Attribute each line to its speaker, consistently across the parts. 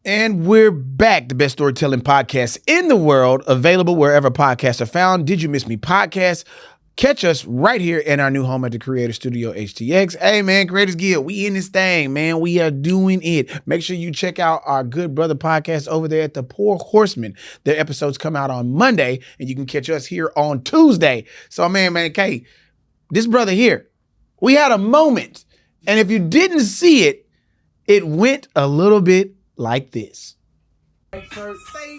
Speaker 1: And we're back. The best storytelling podcast in the world, available wherever podcasts are found. Did You Miss Me podcast? Catch us right here in our new home at the Creator Studio HTX. Hey, man, Creators Guild, we in this thing, man. We are doing it. Make sure you check out our Good Brother podcast over there at The Poor Horseman. Their episodes come out on Monday, and you can catch us here on Tuesday. So, man, Kay, this brother here, we had a moment. And if you didn't see it, it went a little bit like this.
Speaker 2: Say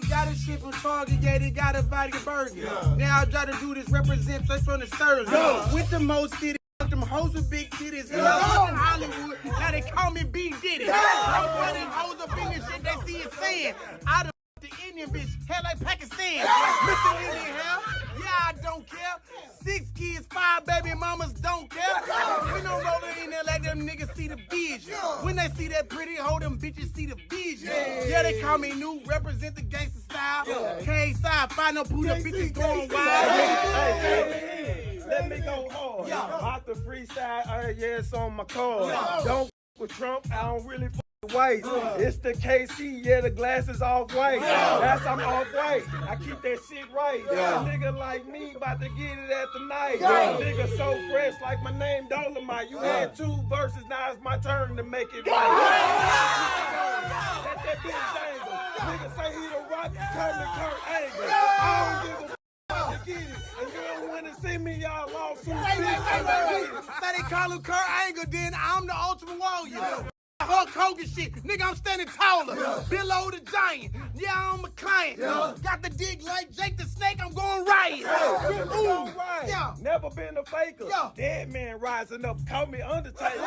Speaker 2: got a shit from Target, yeah, they got a vodka burger. Yeah. Now I try to do this represent us from the Sterling. With the most city, them hoes with big titties. In Hollywood, now they call me B Diddy. I'm running hoes up in this shit, they see it saying. I done the Indian bitch, hair like Pakistan. Mr. Indian hair, yeah, I don't care. 6 kids, 5 baby mamas, don't care. We don't roll in there like them niggas see the vision. When they see that pretty hoe, them bitches see the vision. Yeah, they call me new, represent the gangster style. K-side, find no Buddha bitches going wild.
Speaker 3: Let me go hard. Out the freestyle, yeah, it's on my card. Don't with Trump, I don't really white. It's the KC, yeah, the glasses off white. That's I'm off white. I keep that shit right. A nigga like me about to get it at the night. Nigga so fresh like my name Dolomite. You had 2 verses, now it's my turn to make it right. Let that bitch dangle. Nigga say he the rock, turn to Kurt Angle. I don't give a to get it. And you don't want to see me, y'all lawsuit.
Speaker 2: Say they call him Kurt Angle, then I'm the ultimate warrior. Hulk Hogan shit, nigga, I'm standing taller. Below the giant, yeah, I'm a client. Got the dick like Jake the Snake, I'm going right.
Speaker 3: Yeah. Never been a faker. Dead man rising up, call me Undertaker.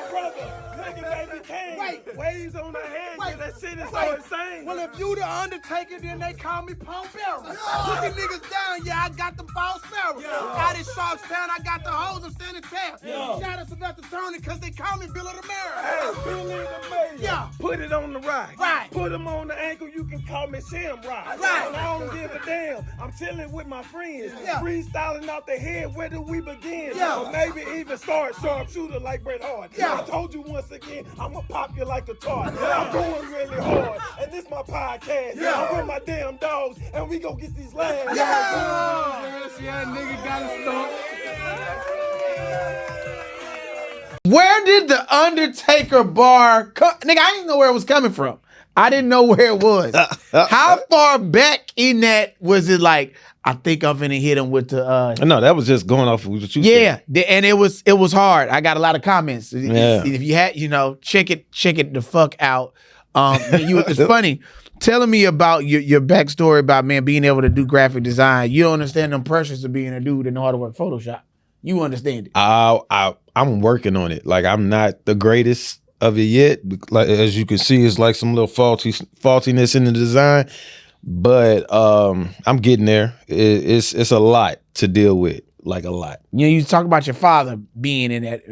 Speaker 3: Brother, nigga, baby king. Waves on the hand, yeah, that shit is so insane.
Speaker 2: Well, if you the Undertaker, then they call me Paul Bearer. Looking niggas down, yeah, I got the false mirror. Out in Sharpstown, I got the hoes, I'm standing tap. Shout out to Sylvester Turner, cause they call me Bill of the Mirror.
Speaker 3: Hey, Billy the Mayor. Put it on the rack. Put him on the ankle, you can call me Sam Rock. And I don't give a damn. I'm chilling with my friends. Freestyling out the head, where do we begin? Or maybe even start sharpshooter like Bret Hart. I told you once again, I'ma pop you like a tart. I'm going really hard. And this my podcast. I'm with my damn dogs, and we gon' get these laughs.
Speaker 2: Nigga gotta start.
Speaker 1: Where did the Undertaker bar come? Nigga, I didn't know where it was coming from. I didn't know where it was. How far back in that was it like, I think I'm finna hit him with the...
Speaker 4: No, that was just going off of what you said.
Speaker 1: Yeah, and it was hard. I got a lot of comments. If you had, check it the fuck out. It's funny. Telling me about your backstory about, man, being able to do graphic design. You don't understand them pressures of being a dude that know how to work Photoshop. You understand it.
Speaker 4: I'm working on it. Like, I'm not the greatest of it yet. Like, as you can see, it's like some little faultiness in the design. But I'm getting there. It's a lot to deal with. Like, a lot.
Speaker 1: You talk about your father being in that,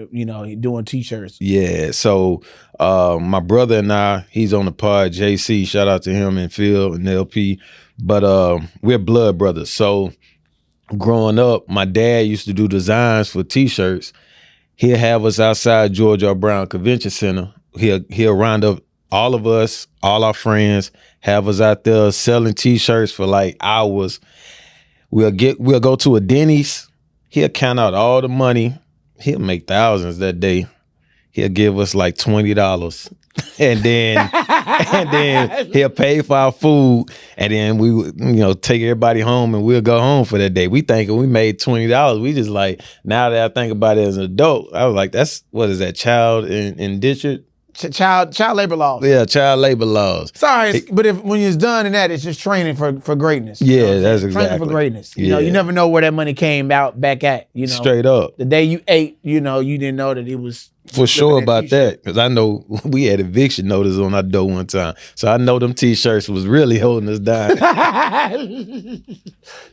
Speaker 1: doing t-shirts.
Speaker 4: Yeah. So my brother and I, he's on the pod, JC. Shout out to him and Phil and LP. But we're blood brothers. So growing up, my dad used to do designs for t-shirts. He'll have us outside George R. Brown Convention Center. He'll round up all of us, all our friends, have us out there selling t-shirts for like hours. We'll go to a Denny's. He'll count out all the money. He'll make thousands that day. He'll give us like $20. And then he'll pay for our food, and then we take everybody home, and we'll go home for that day. We thinking we made $20. We just like, now that I think about it as an adult, I was like, that's, what is that, child indentured?
Speaker 1: Child labor laws.
Speaker 4: Yeah, child labor laws.
Speaker 1: Sorry, but when it's done in that, it's just training for greatness.
Speaker 4: Yeah, that's exactly.
Speaker 1: Training for greatness. You never know where that money came back at.
Speaker 4: Straight up.
Speaker 1: The day you ate, you didn't know that it was.
Speaker 4: For sure about that, because I know we had eviction notice on our door one time. So I know them t-shirts was really holding us down.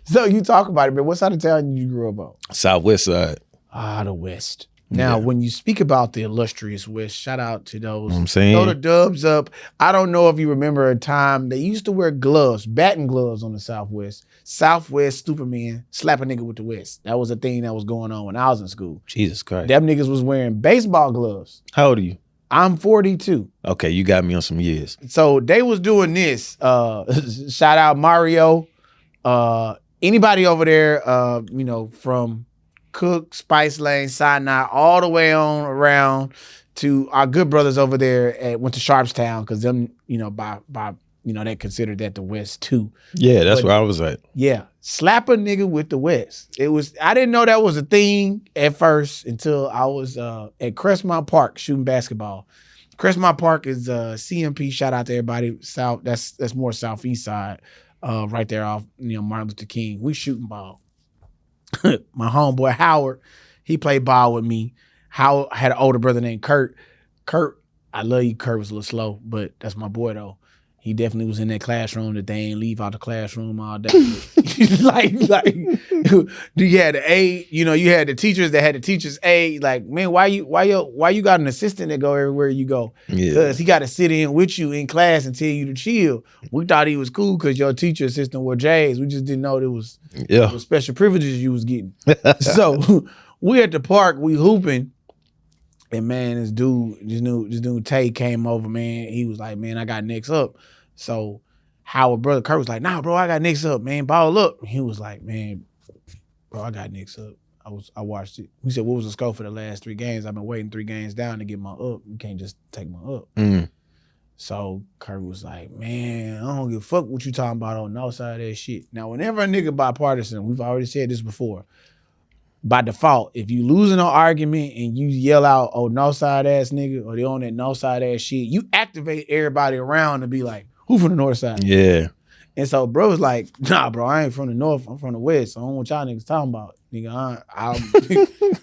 Speaker 1: So you talk about it, man. What side of town you grew up on?
Speaker 4: Southwest side.
Speaker 1: The West. Now, when you speak about the illustrious West, shout out to those.
Speaker 4: I'm saying.
Speaker 1: Throw the dubs up. I don't know if you remember a time they used to wear gloves, batting gloves on the Southwest. Southwest Superman, slap a nigga with the West. That was a thing that was going on when I was in school.
Speaker 4: Jesus Christ.
Speaker 1: Them niggas was wearing baseball gloves.
Speaker 4: How old are you?
Speaker 1: I'm 42.
Speaker 4: Okay, you got me on some years.
Speaker 1: So they was doing this. Shout out Mario. Anybody over there, from Cook, Spice Lane, Sinai, all the way on around to our good brothers over there went to Sharpstown because them, by they considered that the West too.
Speaker 4: Yeah, that's where I was at.
Speaker 1: Yeah, slap a nigga with the West. I didn't know that was a thing at first until I was at Crestmont Park shooting basketball. Crestmont Park is CMP. Shout out to everybody. South. That's more southeast side, right there off Martin Luther King. We shooting ball. My homeboy Howard, he played ball with me. Howard had an older brother named Kurt. Kurt, I love you. Kurt was a little slow, but that's my boy though. He definitely was in that classroom that they ain't leave out the classroom all day. like, you had the aide, you had the teachers that had the teachers' aide. Like, man, why you got an assistant that go everywhere you go? Because he got to sit in with you in class and tell you to chill. We thought he was cool because your teacher assistant were J's. We just didn't know there was special privileges you was getting. So we at the park, we hooping. And man, this dude Tay came over, man. He was like, man, I got next up. So Howard brother Kurt was like, nah, bro, I got next up, man. Ball up. He was like, man, bro, I got next up. I watched it. He said, what was the score for the last 3 games? I've been waiting 3 games down to get my up. You can't just take my up. So Kurt was like, man, I don't give a fuck what you talking about on no side of that shit. Now, whenever a nigga bipartisan, we've already said this before, by default, if you losing an argument and you yell out, oh, no side ass nigga, or they on that no side ass shit, you activate everybody around to be like, who from the north side?
Speaker 4: Yeah.
Speaker 1: And so bro was like, nah, bro, I ain't from the north, I'm from the west. So I don't know what y'all niggas talking about. Nigga, I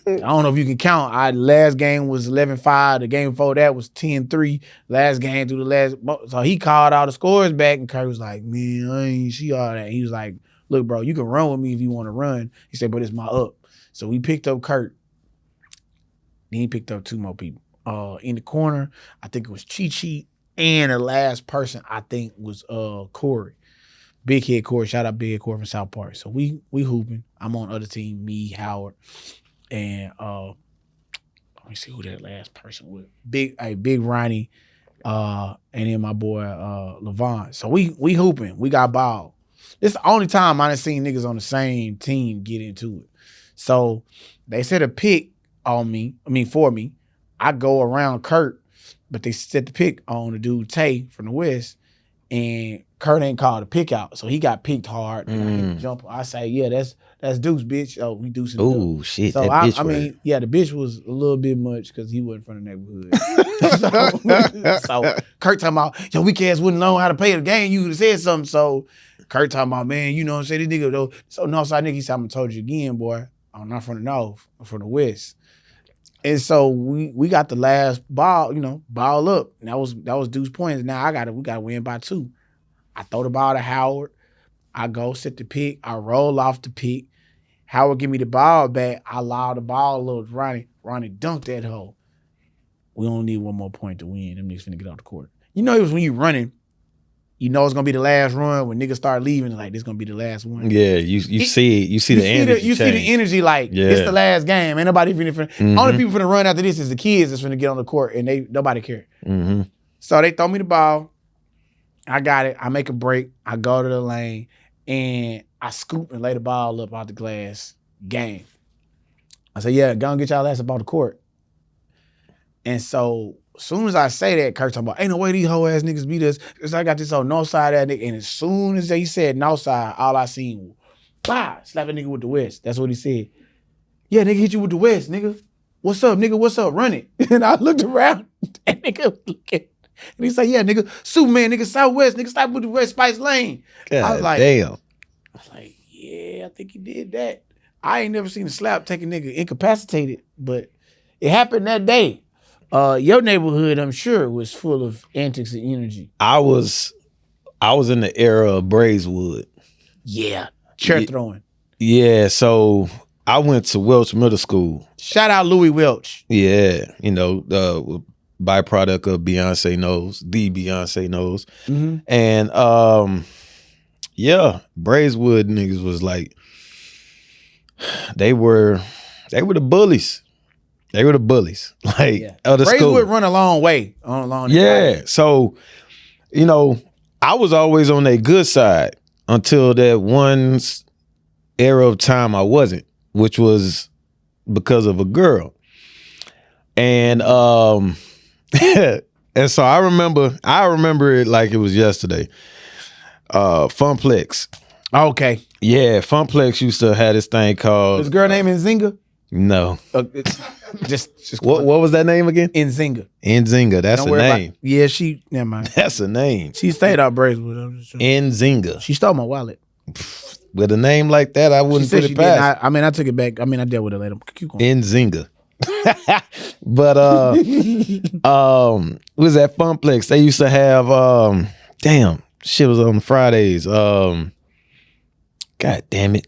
Speaker 1: don't know if you can count. Last game was 11-5. The game before that was 10-3. Last game through the last. So he called all the scores back, and Curry was like, man, I ain't see all that. He was like, look, bro, you can run with me if you want to run. He said, but it's my up. So we picked up Kurt. Then he picked up 2 more people. In the corner, I think it was Chi-Chi, and the last person I think was Corey. Big Head Corey. Shout out Big Head Corey from South Park. So we hooping. I'm on the other team, me, Howard, and let me see who that last person was. Big Ronnie, and then my boy Levon. So we hooping. We got ball. This is the only time I done seen niggas on the same team get into it. So they set a pick on me, for me. I go around Kurt, but they set the pick on the dude Tay from the West, and Kurt ain't called a pick out. So he got picked hard. And I say, yeah, that's Deuce, bitch. Oh, we Deuce.
Speaker 4: Ooh, shit.
Speaker 1: So
Speaker 4: that bitch
Speaker 1: the bitch was a little bit much because he wasn't from the neighborhood. so Kurt talking about, yo, weak ass wouldn't know how to play the game. You would have said something. So Kurt talking about, man, you know what I'm saying? This nigga, though. So Northside nigga, he said, I'm going to told you again, boy. I'm not from the North. I'm from the West. And so we got the last ball, ball up. And that was Deuce points. Now we gotta win by 2. I throw the ball to Howard. I go set the pick. I roll off the pick. Howard give me the ball back. I allow the ball a little to Ronnie. Ronnie dunked that hole. We only need 1 more point to win. Them niggas finna get off the court. It was when you running, it's gonna be the last run. When niggas start leaving, like this gonna be the last one.
Speaker 4: Yeah, you see it. You see the energy.
Speaker 1: You see the energy. Like it's the last game. Ain't nobody finna. Only people finna run after this is the kids that's finna get on the court, and nobody care. So they throw me the ball. I got it. I make a break. I go to the lane, and I scoop and lay the ball up out the glass. Game. I say, yeah, go and get y'all ass up on the court. And so as soon as I say that, Kurt talking about, ain't no way these hoe ass niggas beat us. Cause I got this on north side of that nigga. And as soon as he said north side, all I seen was, bah, slap a nigga with the west. That's what he said. Yeah, nigga hit you with the west, nigga. What's up, nigga? What's up? Run it. And I looked around, and nigga looking. And he said, yeah, nigga, Superman, nigga, Southwest, nigga, stop with the West Spice Lane.
Speaker 4: God
Speaker 1: I was like,
Speaker 4: damn.
Speaker 1: I was like, yeah, I think he did that. I ain't never seen a slap take a nigga incapacitated, but it happened that day. Your neighborhood, I'm sure, was full of antics and energy.
Speaker 4: I was in the era of Braeswood.
Speaker 1: Yeah, chair throwing.
Speaker 4: Yeah, so I went to Welch Middle School.
Speaker 1: Shout out Louis Welch.
Speaker 4: Yeah, byproduct of Beyonce Knows, the Beyonce Knows.
Speaker 1: Mm-hmm.
Speaker 4: And Braeswood niggas was like, they were the bullies. They were the bullies, like of the
Speaker 1: Braves
Speaker 4: school.
Speaker 1: would run a long way along.
Speaker 4: Yeah. So, you know, I was always on their good side until that one era of time I wasn't, which was because of a girl. And and so I remember it like it was yesterday. Funplex.
Speaker 1: Okay.
Speaker 4: Yeah, Funplex used to have this thing called
Speaker 1: This girl named Nzinga.
Speaker 4: No.
Speaker 1: Just
Speaker 4: What was that name again?
Speaker 1: Nzinga.
Speaker 4: Nzinga. That's
Speaker 1: Don't
Speaker 4: a
Speaker 1: worry
Speaker 4: name.
Speaker 1: about- yeah, she. Never mind.
Speaker 4: That's a name.
Speaker 1: She stayed out Bracewood.
Speaker 4: Nzinga.
Speaker 1: She stole my wallet.
Speaker 4: With a name like that, I
Speaker 1: She
Speaker 4: wouldn't
Speaker 1: said
Speaker 4: put
Speaker 1: she
Speaker 4: it
Speaker 1: did.
Speaker 4: past.
Speaker 1: I mean, I took it back. I mean, I dealt with it later. Keep going.
Speaker 4: Nzinga. But was at Funplex. They used to have damn, shit was on Fridays. God damn it.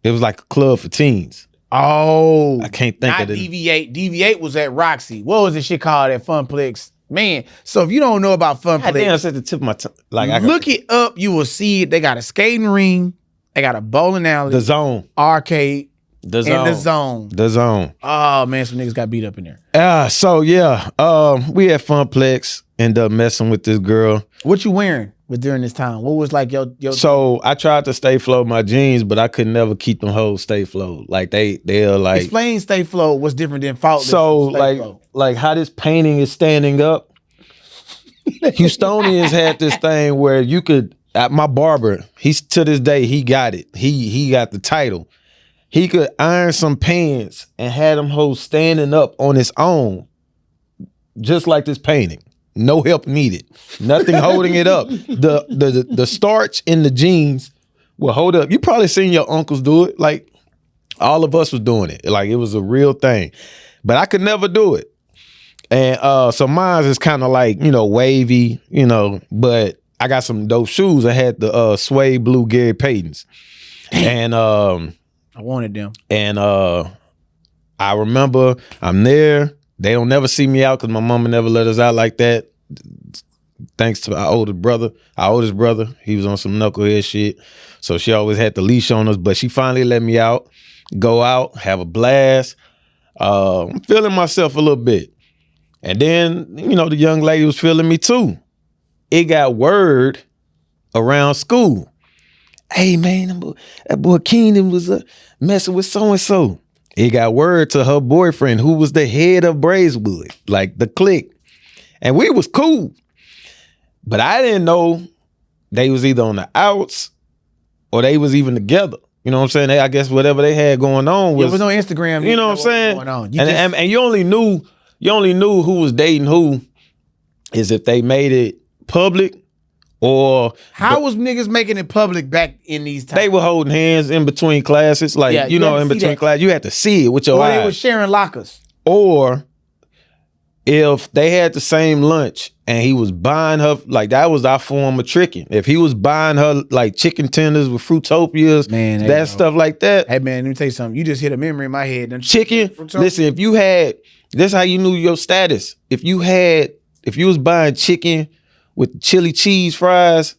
Speaker 4: It was like a club for teens.
Speaker 1: Oh,
Speaker 4: I can't think
Speaker 1: not
Speaker 4: of it.
Speaker 1: DV8. DV8 was at Roxy. What was the shit called at Funplex? Man, so if you don't know about
Speaker 4: God damn,
Speaker 1: Funplex,
Speaker 4: it's at the tip of my tongue. Like
Speaker 1: look it up. You will see it. They got a skating ring. They got a bowling alley,
Speaker 4: the zone.
Speaker 1: arcade,
Speaker 4: The
Speaker 1: and
Speaker 4: zone.
Speaker 1: the zone.
Speaker 4: The zone.
Speaker 1: Oh man, some niggas got beat up in there.
Speaker 4: So yeah, we had Funplex, end up messing with this girl.
Speaker 1: What you wearing during this time? What was like your
Speaker 4: So I tried to stay flow my jeans, but I could never keep them hoes stay flow. Like they're like
Speaker 1: explain stay flow? What's different than faultless?
Speaker 4: so
Speaker 1: Stay
Speaker 4: like
Speaker 1: Flow?
Speaker 4: like how this painting is standing up. Houstonians had this thing where you could my barber, he's to this day, he got it. He got the title. He could iron some pants and had them hoes standing up on his own, just like this painting. No help needed. Nothing holding it up. The starch in the jeans will hold up. You probably seen your uncles do it. Like all of us was doing it. Like it was a real thing. But I could never do it. And so mine is kind of like, wavy, but I got some dope shoes. I had the suede blue Gary Paytons. And
Speaker 1: I wanted them.
Speaker 4: And I remember I'm there. They don't never see me out because my mama never let us out like that. Thanks to our oldest brother. He was on some knucklehead shit. So she always had the leash on us, but she finally let me out, go out, have a blast. I'm feeling myself a little bit. And then, the young lady was feeling me too. It got word around school. Hey man, that boy Keenan was messing with so-and-so. It got word to her boyfriend, who was the head of Bracewood, like the clique. And we was cool. But I didn't know they was either on the outs or they was even together. You know what I'm saying? I guess whatever they had going on was...
Speaker 1: It was on Instagram.
Speaker 4: You know what I'm saying?
Speaker 1: Going on.
Speaker 4: And you only knew who was dating who is if they made it public or...
Speaker 1: How was niggas making it public back in these times?
Speaker 4: They were holding hands in between classes. Like,
Speaker 1: Yeah, you had to
Speaker 4: in
Speaker 1: see
Speaker 4: between
Speaker 1: that.
Speaker 4: classes, you had to see it with your
Speaker 1: Or
Speaker 4: eyes.
Speaker 1: they were sharing lockers.
Speaker 4: Or if they had the same lunch and he was buying her, like that was our form of tricking. If he was buying her like chicken tenders with Fruitopias,
Speaker 1: Man, there you
Speaker 4: that
Speaker 1: go.
Speaker 4: stuff like that.
Speaker 1: Hey man, let me tell you something. You just hit a memory in my head. Don't you?
Speaker 4: Chicken,
Speaker 1: Fruitopia?
Speaker 4: listen, if you had, this how you knew your status. If you was buying chicken with chili cheese fries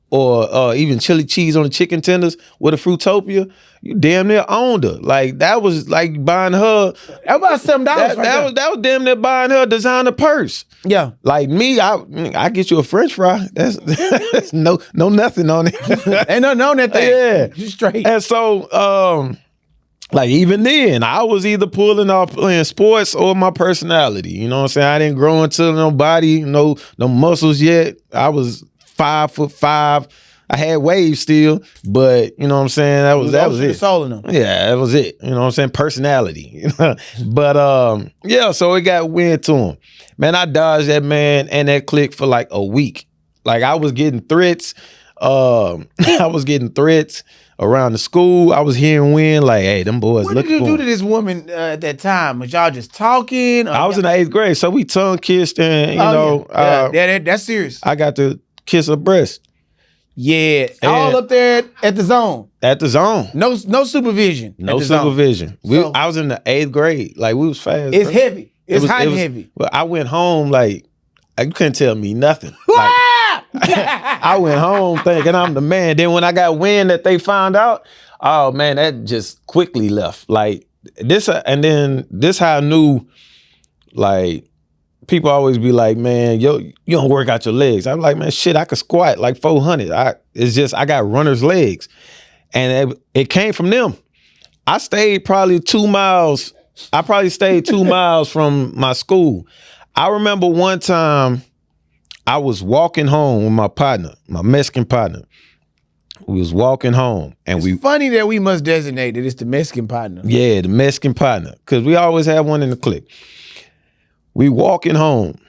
Speaker 4: or even chili cheese on the chicken tenders with a Fruitopia, you damn near owned her. Like that was like buying her.
Speaker 1: That about $7 right there.
Speaker 4: That was damn near buying her a designer purse.
Speaker 1: Yeah.
Speaker 4: Like me, I get you a French fry. That's no nothing on it.
Speaker 1: Ain't nothing on that thing.
Speaker 4: Yeah.
Speaker 1: You straight.
Speaker 4: And so, like even then, I was either pulling off playing sports or my personality. You know what I'm saying? I didn't grow into no body, no muscles yet. I was 5'5". I had waves still, but you know what I'm saying? That was it.
Speaker 1: Soul in them.
Speaker 4: Yeah, that was it. You know what I'm saying? Personality. But yeah, so it got wind to him. Man, I dodged that man and that clique for like a week. Like I was getting threats. I was getting threats around the school. I was hearing wind like, hey, them boys
Speaker 1: What
Speaker 4: looking
Speaker 1: did you
Speaker 4: for
Speaker 1: do
Speaker 4: him.
Speaker 1: to this woman at that time? Was y'all just talking? Or
Speaker 4: I was in the 8th grade, so we tongue kissed and
Speaker 1: that's serious.
Speaker 4: I got to kiss her breast
Speaker 1: Yeah, all up there at the zone.
Speaker 4: at the zone.
Speaker 1: No supervision.
Speaker 4: No
Speaker 1: at the zone.
Speaker 4: supervision.
Speaker 1: So-
Speaker 4: I was in the 8th grade. Like we was fast.
Speaker 1: It's
Speaker 4: bro.
Speaker 1: heavy. It's hot and
Speaker 4: was-
Speaker 1: heavy.
Speaker 4: Well, I went home like you couldn't tell me nothing. Like, I went home thinking I'm the man. Then when I got wind that they found out, oh man, that just quickly left. Like and then this how I knew, like, people always be like, man, yo, you don't work out your legs. I'm like, man, shit, I could squat like 400. It's just, I got runner's legs. And it came from them. I stayed probably 2 miles. I probably stayed 2 miles from my school. I remember one time I was walking home with my partner, my Mexican partner. We was walking home, and
Speaker 1: It's funny that we must designate that it's the Mexican partner.
Speaker 4: Yeah, the Mexican partner, because we always have one in the clique. We walking home.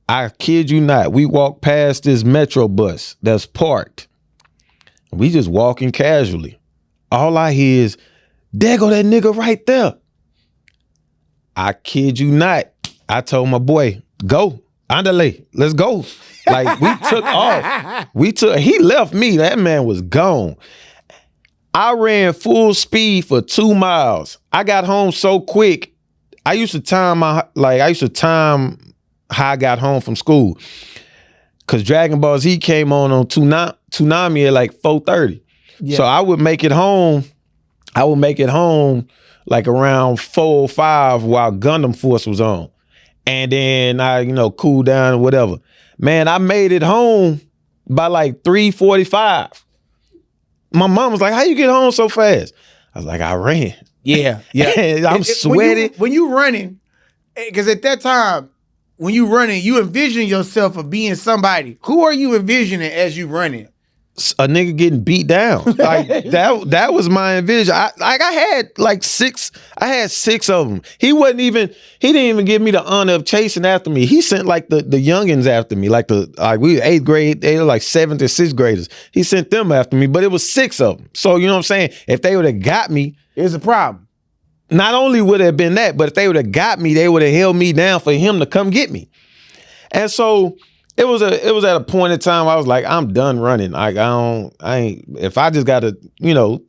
Speaker 4: I kid you not, we walk past this Metro bus that's parked. We just walking casually. All I hear is, there go that nigga right there. I kid you not. I told my boy, go, andale, let's go. Like, we took off. He left me. That man was gone. I ran full speed for 2 miles. I got home so quick. I used to time how I got home from school. Cause Dragon Ball Z came on Toonami at like 4:30. Yeah. So I would make it home like around 4 or 5 while Gundam Force was on. And then I, cool down or whatever. Man, I made it home by like 3:45. My mom was like, how you get home so fast? I was like, I ran.
Speaker 1: Yeah.
Speaker 4: I'm sweating.
Speaker 1: When you running, because at that time, when you running, you envision yourself of being somebody. Who are you envisioning as you running?
Speaker 4: A nigga getting beat down. Like that was my envision. I had 6 of them. He didn't even give me the honor of chasing after me. He sent like the youngins after me. Like we were 8th grade, they were like 7th or 6th graders. He sent them after me, but it was 6 of them. So you know what I'm saying? If they would have got me,
Speaker 1: it's a problem.
Speaker 4: Not only would it have been that, but if they would have got me, they would have held me down for him to come get me. And so it was at a point in time I was like, I'm done running. Like if I just gotta,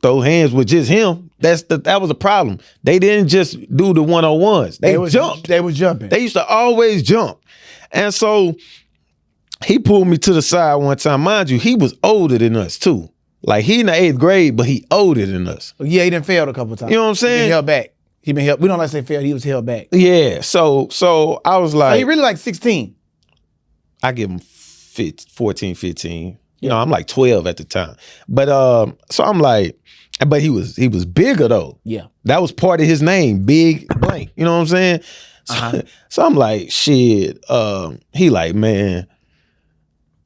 Speaker 4: throw hands with just him, that was a problem. They didn't just do the 101s. They jumped.
Speaker 1: They were jumping.
Speaker 4: They used to always jump. And so he pulled me to the side one time. Mind you, he was older than us too. Like he in the 8th grade, but he older than us.
Speaker 1: Yeah, he done failed a couple of times.
Speaker 4: You know what I'm saying?
Speaker 1: He been held back. We don't like to say failed, he was held back.
Speaker 4: Yeah. So I was like,
Speaker 1: he really like 16.
Speaker 4: I give him 14, 15. I'm like 12 at the time. But so I'm like, but he was bigger though.
Speaker 1: Yeah.
Speaker 4: That was part of his name, Big Blank. You know what I'm saying? So I'm like, shit. He like, man.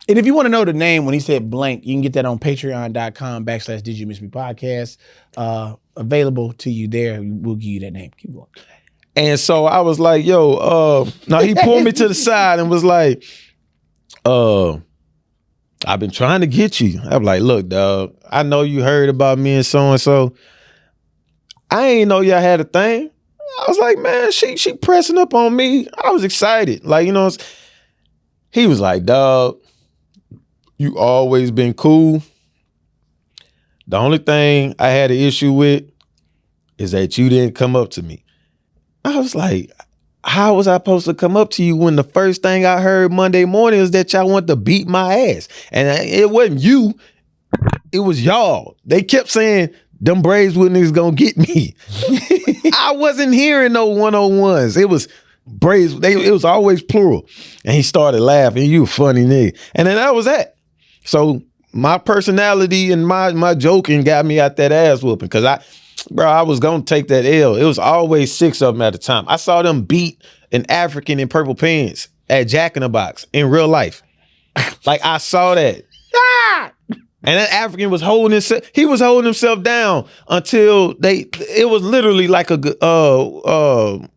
Speaker 1: And if you want to know the name when he said blank, you can get that on patreon.com/Did You Miss Me Podcast. Available to you there. We'll give you that name. Keep going.
Speaker 4: And so I was like, yo, now he pulled me to the side and was like, I've been trying to get you. I'm like, look, dog, I know you heard about me and so. I ain't know y'all had a thing. I was like, man, she pressing up on me. I was excited. Like, he was like, dog, you always been cool. The only thing I had an issue with is that you didn't come up to me. I was like, how was I supposed to come up to you when the first thing I heard Monday morning is that y'all want to beat my ass? And it wasn't you, it was y'all. They kept saying, them Braeswood niggas gonna get me. I wasn't hearing no 101s. It was Braeswood. It was always plural. And he started laughing. You a funny nigga. And then that was that. So my personality and my joking got me out that ass whooping because I was gonna take that L. It was always 6 of them at a time. I saw them beat an African in purple pants at Jack in the Box in real life. Like I saw that. And that African was holding himself down until it was literally like a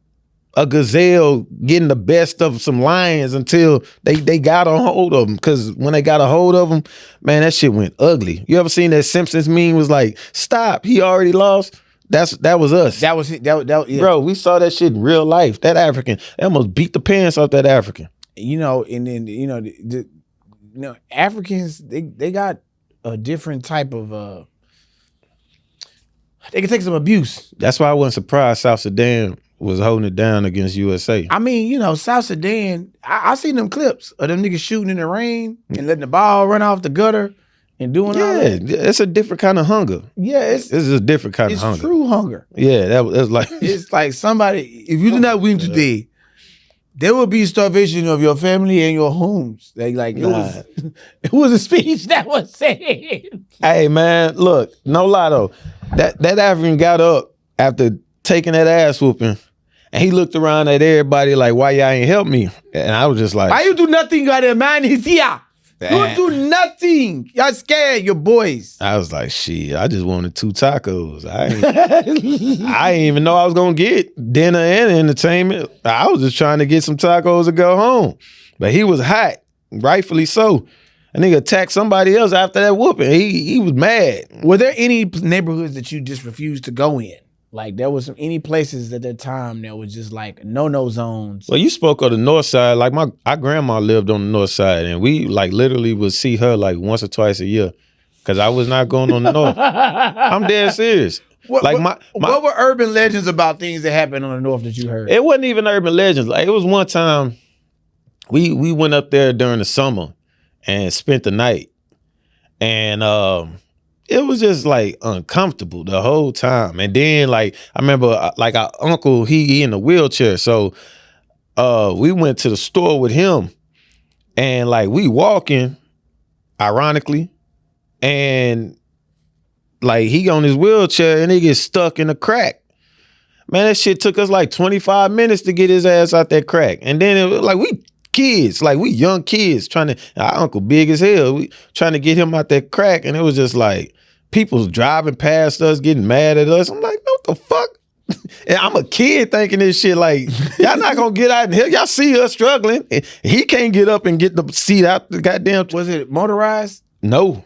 Speaker 4: gazelle getting the best of some lions until they got a hold of them. Because when they got a hold of them, man, that shit went ugly. You ever seen that Simpsons meme was like, stop, he already lost? That was us.
Speaker 1: That was yeah.
Speaker 4: Bro, we saw that shit in real life. That African, they almost beat the pants off that African.
Speaker 1: And then Africans, they got a different type of they can take some abuse.
Speaker 4: That's why I wasn't surprised South Sudan was holding it down against USA.
Speaker 1: I mean, South Sudan, I seen them clips of them niggas shooting in the rain and letting the ball run off the gutter and doing all
Speaker 4: Yeah,
Speaker 1: that.
Speaker 4: it's a different kind of hunger.
Speaker 1: Yeah, it's
Speaker 4: It's a different kind of
Speaker 1: it's
Speaker 4: hunger.
Speaker 1: true hunger.
Speaker 4: Yeah, that was like
Speaker 1: It's like somebody, if you do not win today, there will be starvation of your family and your homes. Like it was a speech that was said.
Speaker 4: Hey man, look, no lie though. That African got up after taking that ass whooping, and he looked around at everybody like, "Why y'all ain't help me?" And I was just like,
Speaker 1: Why you do nothing? Got a man is here. You do nothing. Y'all scared your boys.
Speaker 4: I was like, shit, I just wanted 2 tacos. I didn't even know I was gonna get dinner and entertainment. I was just trying to get some tacos to go home. But he was hot, rightfully so. A nigga attacked somebody else after that whooping. He was mad.
Speaker 1: Were there any neighborhoods that you just refused to go in? Like there was any places at that time that was just like no zones.
Speaker 4: Well, you spoke of the north side. Like our grandma lived on the north side, and we like literally would see her like once or twice a year. Cause I was not going on the north. I'm dead serious.
Speaker 1: What
Speaker 4: What
Speaker 1: were urban legends about things that happened on the north that you heard?
Speaker 4: It wasn't even urban legends. Like it was one time we went up there during the summer and spent the night. And it was just like uncomfortable the whole time. And then like I remember like our uncle, he in a wheelchair. So we went to the store with him and like we walking, ironically, and like he on his wheelchair and he gets stuck in a crack. Man, that shit took us like 25 minutes to get his ass out that crack. And then it was like we kids, like we young kids our uncle big as hell, we trying to get him out that crack. And it was just like people driving past us, getting mad at us. I'm like, what the fuck? And I'm a kid thinking this shit like, y'all not gonna get out in here. Y'all see us struggling. He can't get up and get the seat out the goddamn.
Speaker 1: Was it motorized?
Speaker 4: No.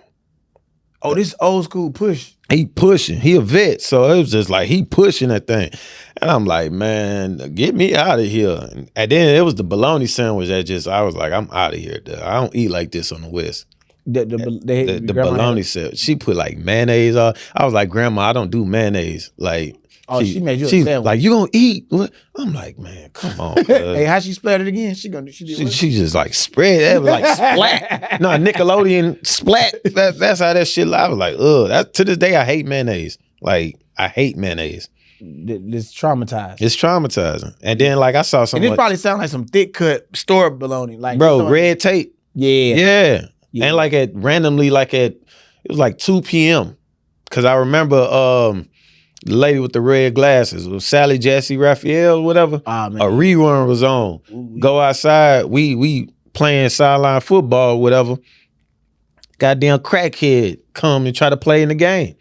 Speaker 1: Oh, this old school push.
Speaker 4: He pushing. He a vet. So it was just like he pushing that thing. And I'm like, man, get me out of here. And then it was the bologna sandwich that I was like, I'm out of here. Dude. I don't eat like this on the West.
Speaker 1: The
Speaker 4: bologna sandwich. She put like mayonnaise on. I was like, Grandma, I don't do mayonnaise. Like,
Speaker 1: she made you a sandwich.
Speaker 4: Like, you gonna eat? What? I'm like, man, come on.
Speaker 1: Hey, how she spelled it again? She
Speaker 4: just like spread it. It was like splat. No, Nickelodeon splat. That's how that shit. I was like, ugh. To this day, I hate mayonnaise. Like, I hate mayonnaise.
Speaker 1: It's traumatized.
Speaker 4: It's traumatizing. And then like I saw some.
Speaker 1: And it probably sound like some thick cut store bologna. Like
Speaker 4: bro, red tape.
Speaker 1: Yeah.
Speaker 4: And like it was like 2 p.m. Cause I remember the lady with the red glasses, it was Sally Jesse Raphael, whatever.
Speaker 1: Ah, man.
Speaker 4: A rerun was on.
Speaker 1: Ooh.
Speaker 4: Go outside, we playing sideline football, whatever. Goddamn crackhead come and try to play in the game.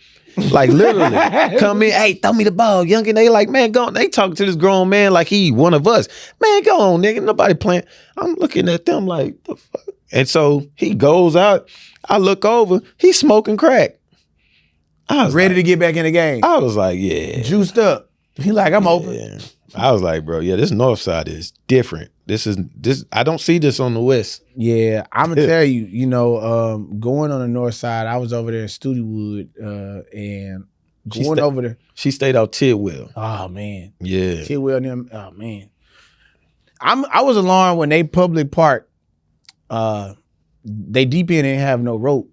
Speaker 4: Like literally, come in, hey, throw me the ball, youngin. They like, man, go on. They talking to this grown man like he one of us. Man, go on, nigga. Nobody playing. I'm looking at them like, the fuck? And so he goes out. I look over. He's smoking crack.
Speaker 1: I was ready to get back in the game.
Speaker 4: I was like, yeah.
Speaker 1: Juiced up. He like, I'm open.
Speaker 4: Yeah. I was like, bro, yeah, this north side is different. This I don't see this on the west.
Speaker 1: Yeah, I'm gonna tell you, going on the north side, I was over there in Studewood, and going over there.
Speaker 4: She stayed out Tidwell.
Speaker 1: Oh man.
Speaker 4: Yeah.
Speaker 1: Tidwell and them, oh man. I was alarmed when they public park, they deep in didn't have no rope.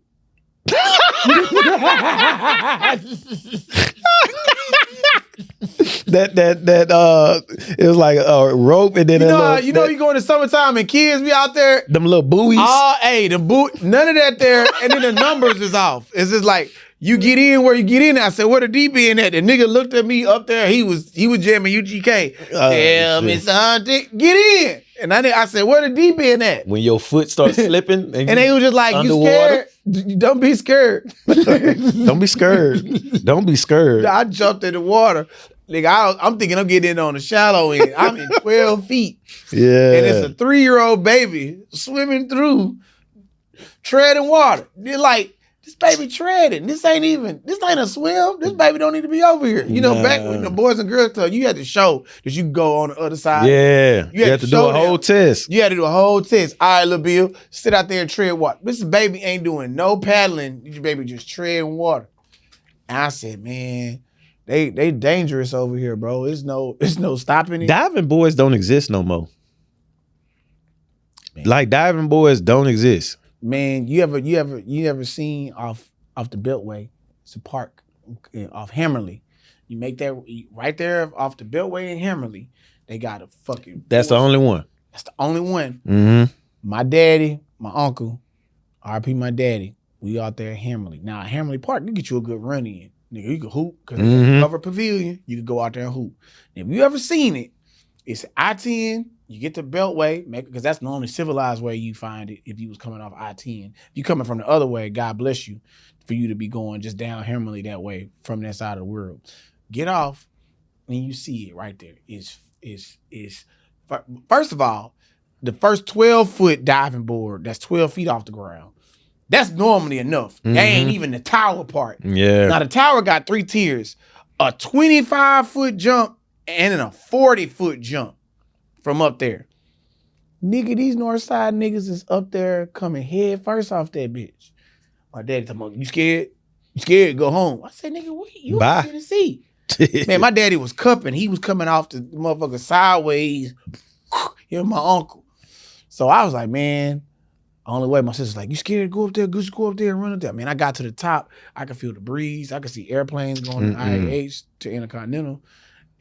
Speaker 1: It was like a rope, and then you go in the summertime and kids be out there,
Speaker 4: them little buoys.
Speaker 1: Oh, hey, none of that there, and then the numbers is off. It's just like you get in where you get in. I said, where the deep end at? The nigga looked at me up there. He was jamming UGK. Tell me something, get in. And I said, where the deep end at?
Speaker 4: When your foot starts slipping,
Speaker 1: and they was just like, underwater. You scared? Don't be scared.
Speaker 4: Don't be scared. Don't be scared.
Speaker 1: I jumped in the water. Nigga, I'm thinking I'm getting in on the shallow end. I'm in 12 feet.
Speaker 4: Yeah.
Speaker 1: And it's a 3-year-old baby swimming through, treading water. They're like, this baby treading. This ain't a swim. This baby don't need to be over here. Back when the Boys and Girls Club, you had to show that you could go on the other side.
Speaker 4: Yeah. You had to do a whole test.
Speaker 1: You had to do a whole test. All right, little Bill, sit out there and tread water. This baby ain't doing no paddling. This baby just treading water. And I said, man, they dangerous over here, bro. It's no stopping it.
Speaker 4: Diving boys don't exist no more. Man. Like diving boys don't exist.
Speaker 1: Man, you ever seen off the Beltway? It's a park off Hammerly. You make that right there off the Beltway in Hammerly. They got a fucking.
Speaker 4: That's the only one.
Speaker 1: That's the only one.
Speaker 4: Mm-hmm.
Speaker 1: My daddy, my uncle, RP my daddy. We out there at Hammerly. Now, Hammerly Park, you get you a good run in. Nigga, you can hoop because they cover pavilion. You can go out there and hoop. If you ever seen it, it's I-10. You get the Beltway, because that's the only civilized way you find it if you was coming off I-10. If you coming from the other way, God bless you for you to be going just down Hammerly that way from that side of the world. Get off and you see it right there. Is first of all, the first 12-foot diving board that's 12 feet off the ground. That's normally enough. That ain't even the tower part.
Speaker 4: Yeah.
Speaker 1: Now the tower got 3 tiers: a 25-foot jump and then a 40-foot jump from up there. Nigga, these north side niggas is up there coming head first off that bitch. My daddy told me, you scared? You scared? Go home. I said, nigga, what you
Speaker 4: Bye.
Speaker 1: here to see? Man, my daddy was cupping. He was coming off the motherfucker sideways. Him and my uncle. So I was like, man, only way. My sister's like, you scared? Go up there. Just go up there and run up there. Man, I got to the top. I could feel the breeze. I could see airplanes going to IAH to Intercontinental.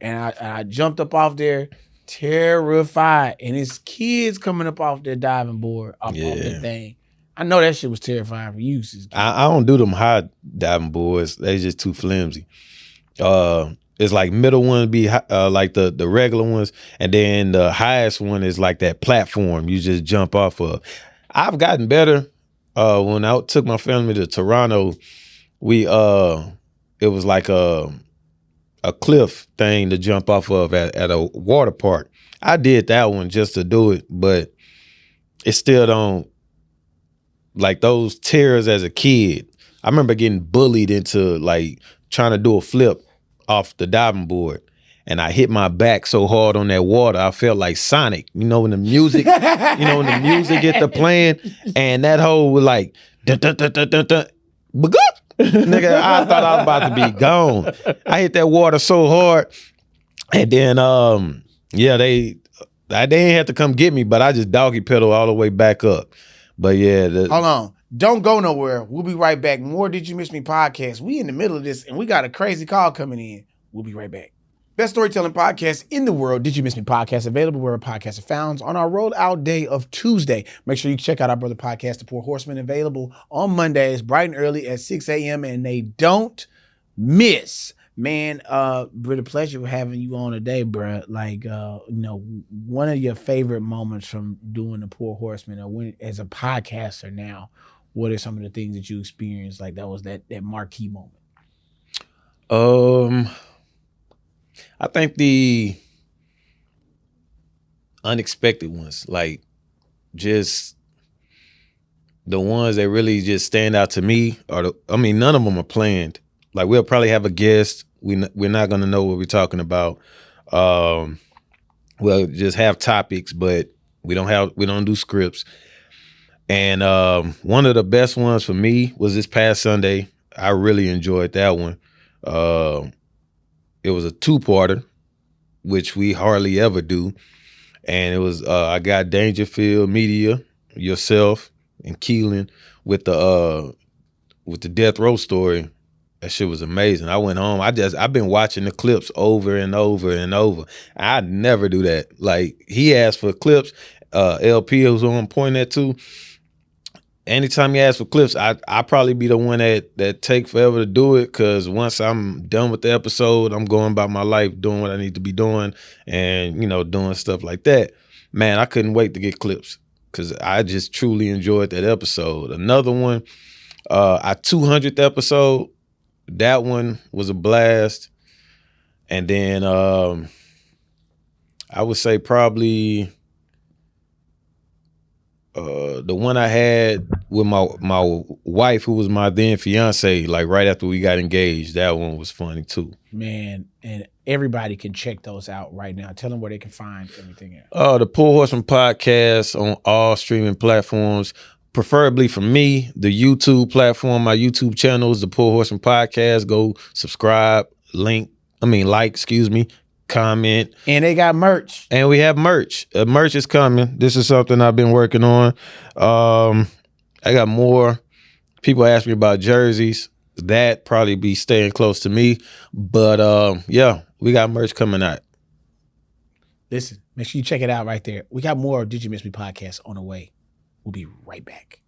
Speaker 1: And I jumped up off there, terrified. And it's kids coming up off their diving board, off that thing. I know that shit was terrifying for you.
Speaker 4: I don't do them high diving boards. They just too flimsy. It's like middle one be like the regular ones, and then the highest one is like that platform you just jump off of. I've gotten better. When I took my family to Toronto, it was like a cliff thing to jump off of at a water park. I did that one just to do it, but it still don't, like those tears as a kid. I remember getting bullied into like trying to do a flip off the diving board, and I hit my back so hard on that water, I felt like Sonic. You know when the music, get the playing, and that hole was like, dun, dun, dun, dun, dun, dun. Nigga, I thought I was about to be gone. I hit that water so hard, and then they didn't have to come get me, but I just doggy pedal all the way back up. But yeah,
Speaker 1: hold on. Don't go nowhere. We'll be right back. More Did You Miss Me podcast. We in the middle of this, and we got a crazy call coming in. We'll be right back. Best storytelling podcast in the world. Did You Miss Me podcast, available where podcasts are found on our rollout day of Tuesday. Make sure you check out our brother podcast, The Poor Horseman, available on Mondays, bright and early at 6 a.m. And they don't miss. Man, bro, the pleasure of having you on today, bro. Like, one of your favorite moments from doing The Poor Horseman, or as a podcaster now, what are some of the things that you experienced? Like that was that marquee moment.
Speaker 4: I think the unexpected ones, like just the ones that really just stand out to me, none of them are planned. Like we'll probably have a guest. We're not gonna know what we're talking about. We'll just have topics, but we don't do scripts. And one of the best ones for me was this past Sunday. I really enjoyed that one. It was a 2-parter, which we hardly ever do. And it was I got Dangerfield Media, yourself, and Keelan with the Death Row story. That shit was amazing. I went home. I've been watching the clips over and over and over. I never do that. Like he asked for clips. LP was on point at too. Anytime he asks for clips, I probably be the one that take forever to do it, because once I'm done with the episode, I'm going about my life doing what I need to be doing and, doing stuff like that. Man, I couldn't wait to get clips because I just truly enjoyed that episode. Another one, our 200th episode, that one was a blast. And then I would say probably the one I had with my wife, who was my then fiance, like right after we got engaged, that one was funny too.
Speaker 1: Man, and everybody can check those out right now. Tell them where they can find everything else.
Speaker 4: The Poor Horseman podcast on all streaming platforms. Preferably for me, the YouTube platform, my YouTube channel is The Poor Horseman Podcast. Go subscribe, like, comment.
Speaker 1: And they got merch.
Speaker 4: And we have merch. Merch is coming. This is something I've been working on. I got more. People ask me about jerseys. That probably be staying close to me. But yeah, we got merch coming out.
Speaker 1: Listen, make sure you check it out right there. We got more Did You Miss Me podcast on the way. We'll be right back.